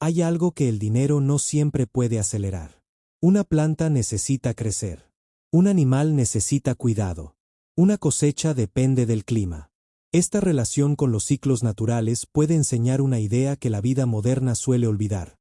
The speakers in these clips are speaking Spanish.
Hay algo que el dinero no siempre puede acelerar. Una planta necesita crecer. Un animal necesita cuidado. Una cosecha depende del clima. Esta relación con los ciclos naturales puede enseñar una idea que la vida moderna suele olvidar.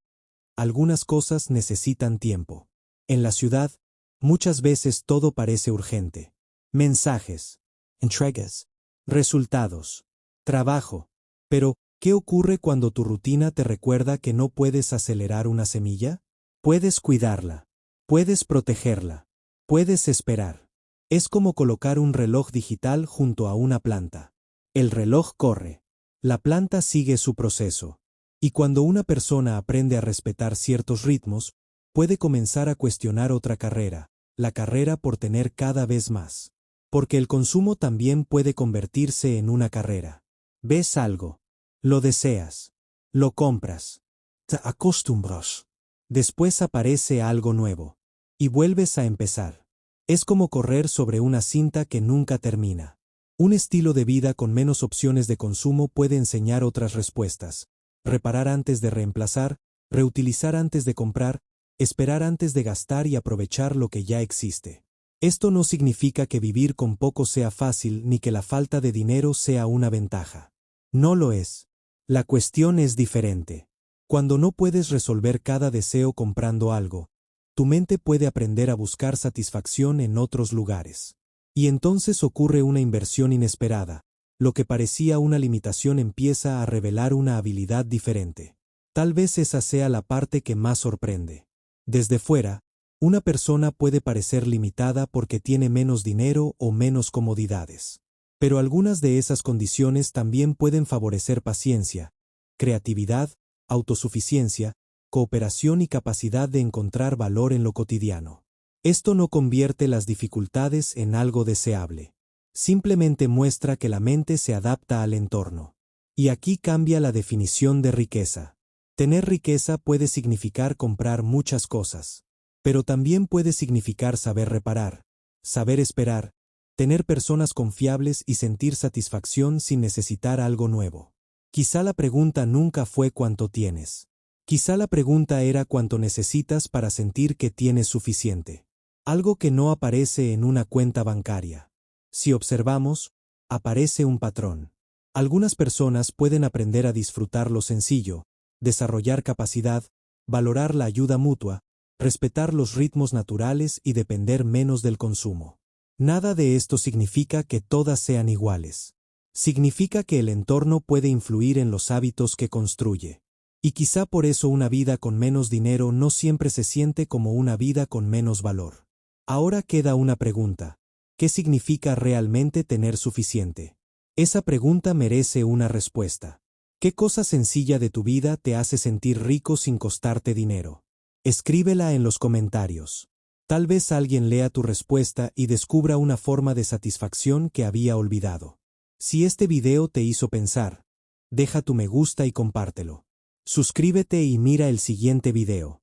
Algunas cosas necesitan tiempo. En la ciudad, muchas veces todo parece urgente. Mensajes, entregas, resultados, trabajo. Pero, ¿qué ocurre cuando tu rutina te recuerda que no puedes acelerar una semilla? Puedes cuidarla. Puedes protegerla. Puedes esperar. Es como colocar un reloj digital junto a una planta. El reloj corre. La planta sigue su proceso. Y cuando una persona aprende a respetar ciertos ritmos, puede comenzar a cuestionar otra carrera, la carrera por tener cada vez más. Porque el consumo también puede convertirse en una carrera. Ves algo. Lo deseas. Lo compras. Te acostumbras. Después aparece algo nuevo. Y vuelves a empezar. Es como correr sobre una cinta que nunca termina. Un estilo de vida con menos opciones de consumo puede enseñar otras respuestas. Reparar antes de reemplazar, reutilizar antes de comprar, esperar antes de gastar y aprovechar lo que ya existe. Esto no significa que vivir con poco sea fácil ni que la falta de dinero sea una ventaja. No lo es. La cuestión es diferente. Cuando no puedes resolver cada deseo comprando algo, tu mente puede aprender a buscar satisfacción en otros lugares. Y entonces ocurre una inversión inesperada. Lo que parecía una limitación empieza a revelar una habilidad diferente. Tal vez esa sea la parte que más sorprende. Desde fuera, una persona puede parecer limitada porque tiene menos dinero o menos comodidades. Pero algunas de esas condiciones también pueden favorecer paciencia, creatividad, autosuficiencia, cooperación y capacidad de encontrar valor en lo cotidiano. Esto no convierte las dificultades en algo deseable. Simplemente muestra que la mente se adapta al entorno. Y aquí cambia la definición de riqueza. Tener riqueza puede significar comprar muchas cosas, pero también puede significar saber reparar, saber esperar, tener personas confiables y sentir satisfacción sin necesitar algo nuevo. Quizá la pregunta nunca fue cuánto tienes. Quizá la pregunta era cuánto necesitas para sentir que tienes suficiente. Algo que no aparece en una cuenta bancaria. Si observamos, aparece un patrón. Algunas personas pueden aprender a disfrutar lo sencillo, desarrollar capacidad, valorar la ayuda mutua, respetar los ritmos naturales y depender menos del consumo. Nada de esto significa que todas sean iguales. Significa que el entorno puede influir en los hábitos que construye. Y quizá por eso una vida con menos dinero no siempre se siente como una vida con menos valor. Ahora queda una pregunta. ¿Qué significa realmente tener suficiente? Esa pregunta merece una respuesta. ¿Qué cosa sencilla de tu vida te hace sentir rico sin costarte dinero? Escríbela en los comentarios. Tal vez alguien lea tu respuesta y descubra una forma de satisfacción que había olvidado. Si este video te hizo pensar, deja tu me gusta y compártelo. Suscríbete y mira el siguiente video.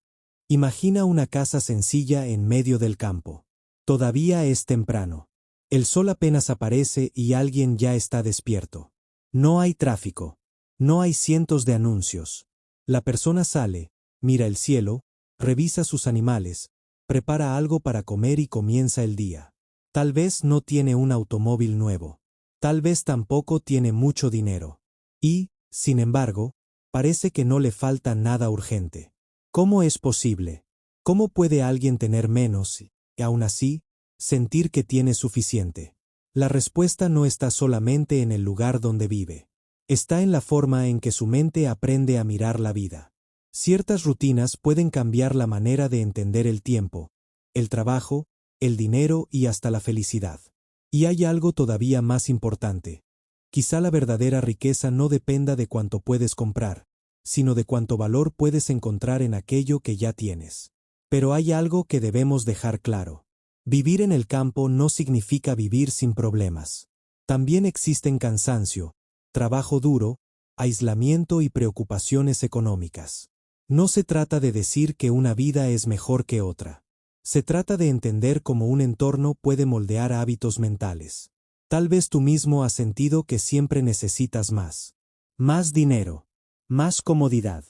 Imagina una casa sencilla en medio del campo. Todavía es temprano. El sol apenas aparece y alguien ya está despierto. No hay tráfico. No hay cientos de anuncios. La persona sale, mira el cielo, revisa sus animales, prepara algo para comer y comienza el día. Tal vez no tiene un automóvil nuevo. Tal vez tampoco tiene mucho dinero. Y, sin embargo, parece que no le falta nada urgente. ¿Cómo es posible? ¿Cómo puede alguien tener menos y, aún así, sentir que tiene suficiente? La respuesta no está solamente en el lugar donde vive. Está en la forma en que su mente aprende a mirar la vida. Ciertas rutinas pueden cambiar la manera de entender el tiempo, el trabajo, el dinero y hasta la felicidad. Y hay algo todavía más importante. Quizá la verdadera riqueza no dependa de cuánto puedes comprar, sino de cuánto valor puedes encontrar en aquello que ya tienes. Pero hay algo que debemos dejar claro. Vivir en el campo no significa vivir sin problemas. También existen cansancio, trabajo duro, aislamiento y preocupaciones económicas. No se trata de decir que una vida es mejor que otra. Se trata de entender cómo un entorno puede moldear hábitos mentales. Tal vez tú mismo has sentido que siempre necesitas más. Más dinero. Más comodidad.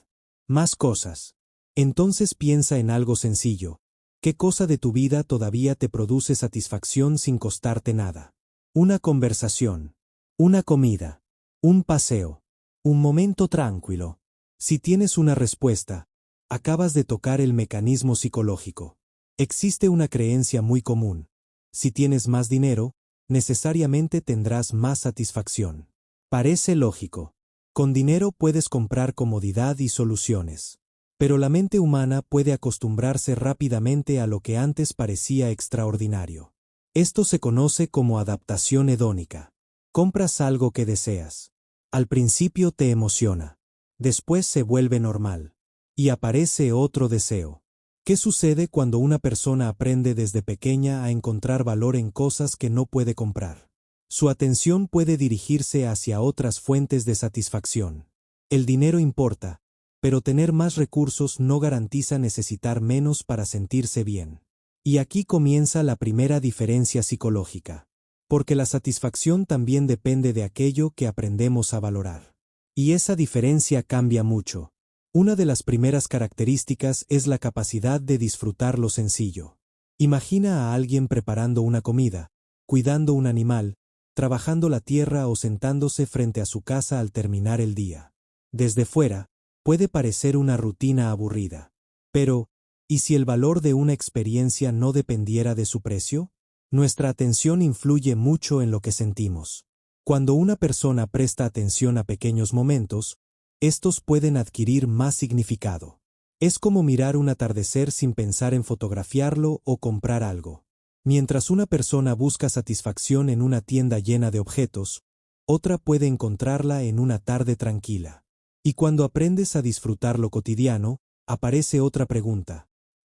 Más cosas. Entonces piensa en algo sencillo. ¿Qué cosa de tu vida todavía te produce satisfacción sin costarte nada? Una conversación. Una comida. Un paseo. Un momento tranquilo. Si tienes una respuesta, acabas de tocar el mecanismo psicológico. Existe una creencia muy común. Si tienes más dinero, necesariamente tendrás más satisfacción. Parece lógico. Con dinero puedes comprar comodidad y soluciones. Pero la mente humana puede acostumbrarse rápidamente a lo que antes parecía extraordinario. Esto se conoce como adaptación hedónica. Compras algo que deseas. Al principio te emociona. Después se vuelve normal. Y aparece otro deseo. ¿Qué sucede cuando una persona aprende desde pequeña a encontrar valor en cosas que no puede comprar? Su atención puede dirigirse hacia otras fuentes de satisfacción. El dinero importa, pero tener más recursos no garantiza necesitar menos para sentirse bien. Y aquí comienza la primera diferencia psicológica. Porque la satisfacción también depende de aquello que aprendemos a valorar. Y esa diferencia cambia mucho. Una de las primeras características es la capacidad de disfrutar lo sencillo. Imagina a alguien preparando una comida, cuidando un animal, trabajando la tierra o sentándose frente a su casa al terminar el día. Desde fuera, puede parecer una rutina aburrida. Pero, ¿y si el valor de una experiencia no dependiera de su precio? Nuestra atención influye mucho en lo que sentimos. Cuando una persona presta atención a pequeños momentos, estos pueden adquirir más significado. Es como mirar un atardecer sin pensar en fotografiarlo o comprar algo. Mientras una persona busca satisfacción en una tienda llena de objetos, otra puede encontrarla en una tarde tranquila. Y cuando aprendes a disfrutar lo cotidiano, aparece otra pregunta.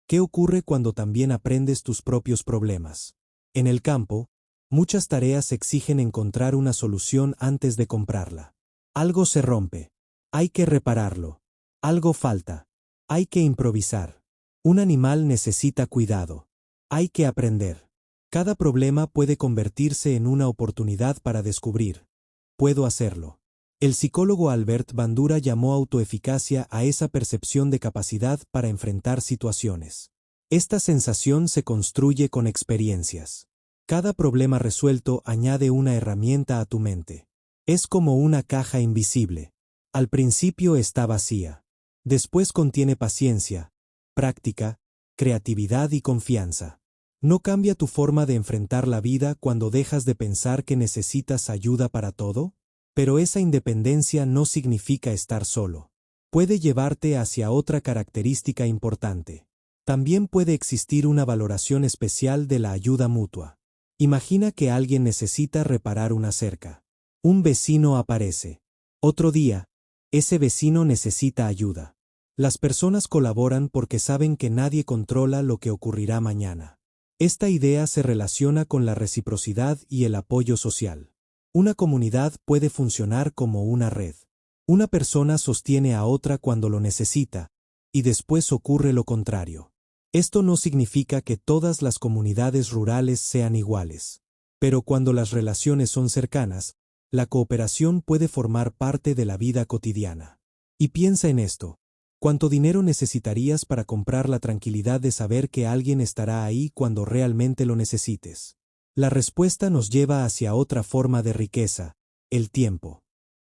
¿Qué ocurre cuando también aprendes tus propios problemas? En el campo, muchas tareas exigen encontrar una solución antes de comprarla. Algo se rompe. Hay que repararlo. Algo falta. Hay que improvisar. Un animal necesita cuidado. Hay que aprender. Cada problema puede convertirse en una oportunidad para descubrir. Puedo hacerlo. El psicólogo Albert Bandura llamó autoeficacia a esa percepción de capacidad para enfrentar situaciones. Esta sensación se construye con experiencias. Cada problema resuelto añade una herramienta a tu mente. Es como una caja invisible. Al principio está vacía. Después contiene paciencia, práctica, creatividad y confianza. ¿No cambia tu forma de enfrentar la vida cuando dejas de pensar que necesitas ayuda para todo? Pero esa independencia no significa estar solo. Puede llevarte hacia otra característica importante. También puede existir una valoración especial de la ayuda mutua. Imagina que alguien necesita reparar una cerca. Un vecino aparece. Otro día, ese vecino necesita ayuda. Las personas colaboran porque saben que nadie controla lo que ocurrirá mañana. Esta idea se relaciona con la reciprocidad y el apoyo social. Una comunidad puede funcionar como una red. Una persona sostiene a otra cuando lo necesita, y después ocurre lo contrario. Esto no significa que todas las comunidades rurales sean iguales. Pero cuando las relaciones son cercanas, la cooperación puede formar parte de la vida cotidiana. Y piensa en esto. ¿Cuánto dinero necesitarías para comprar la tranquilidad de saber que alguien estará ahí cuando realmente lo necesites? La respuesta nos lleva hacia otra forma de riqueza, el tiempo.